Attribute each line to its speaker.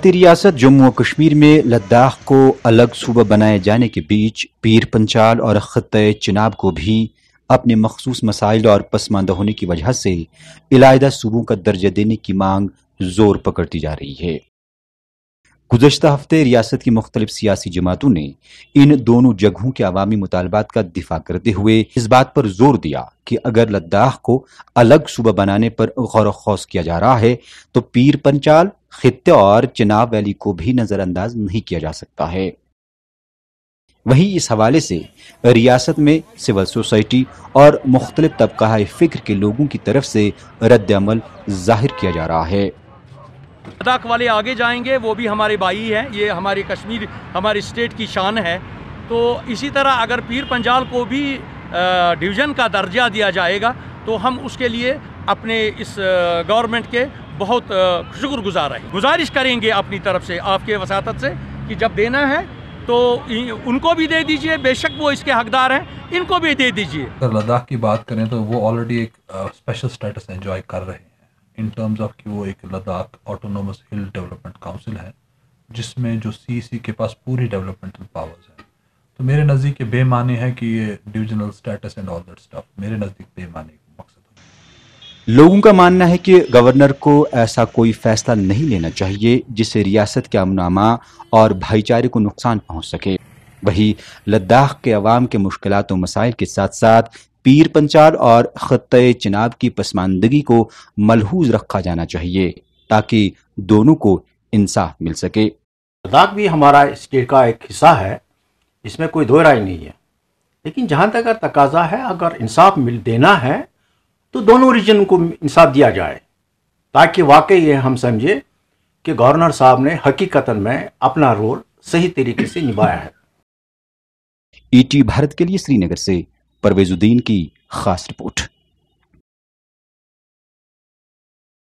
Speaker 1: بھارتی ریاست جموں و کشمیر میں لداخ کو الگ صوبہ بنائے جانے کے بیچ پیر پنچال اور خطۂ چناب کو بھی اپنے مخصوص مسائل اور پسماندہ ہونے کی وجہ سے علیحدہ صوبوں کا درجہ دینے کی مانگ زور پکڑتی جا رہی ہے۔ گزشتہ ہفتے ریاست کی مختلف سیاسی جماعتوں نے ان دونوں جگہوں کے عوامی مطالبات کا دفاع کرتے ہوئے اس بات پر زور دیا کہ اگر لداخ کو الگ صوبہ بنانے پر غور و خوض کیا جا رہا ہے تو پیر پنچال خطے اور چناب ویلی کو بھی نظر انداز نہیں کیا جا سکتا ہے۔ وہیں اس حوالے سے ریاست میں سول سوسائٹی اور مختلف طبقہ فکر کے لوگوں کی طرف سے رد عمل ظاہر کیا جا رہا ہے۔
Speaker 2: لداخ والے آگے جائیں گے، وہ بھی ہمارے بھائی ہیں، یہ ہماری کشمیر ہماری اسٹیٹ کی شان ہے، تو اسی طرح اگر پیر پنجال کو بھی ڈویژن کا درجہ دیا جائے گا تو ہم اس کے لیے اپنے اس گورنمنٹ کے بہت شکر گزار ہیں۔ گزارش کریں گے اپنی طرف سے آپ کے وساطت سے کہ جب دینا ہے تو ان کو بھی دے دیجئے، بے شک وہ اس کے حقدار ہیں، ان کو بھی دے دیجئے۔
Speaker 3: اگر لداخ کی بات کریں تو وہ آلریڈی ایک اسپیشل سٹیٹس انجوائے کر رہے ہیں ان ٹرمز آف کہ وہ ایک لداخ آٹونومس ہل ڈیولپمنٹ کاؤنسل ہے جس میں جو سی کے پاس پوری ڈیولپمنٹل پاورز ہیں۔ تو میرے نزدیک یہ بے معنی ہے کہ یہ divisional status and all that stuff میرے نزدیک بے معنی مقصد ہے۔
Speaker 1: لوگوں کا ماننا ہے کہ گورنر کو ایسا کوئی فیصلہ نہیں لینا چاہیے جس سے ریاست کے امن و امان اور بھائی چارے کو نقصان پہنچ سکے۔ وہی لداخ کے عوام کے مشکلات و مسائل کے ساتھ ساتھ پیر پنچال اور خطۂ چناب کی پسماندگی کو ملحوظ رکھا جانا چاہیے تاکہ دونوں کو انصاف مل سکے۔
Speaker 4: لداخ بھی ہمارا اسٹیٹ کا ایک حصہ ہے، اس میں کوئی دو رائے نہیں ہے، لیکن جہاں تک اگر تقاضا ہے، اگر انصاف دینا ہے تو دونوں ریجن کو انصاف دیا جائے تاکہ واقعی یہ ہم سمجھے کہ گورنر صاحب نے حقیقتاً میں اپنا رول صحیح طریقے سے نبھایا ہے۔
Speaker 1: ET بھارت کے لیے سری نگر سے پرویز الدین کی خاص رپورٹ۔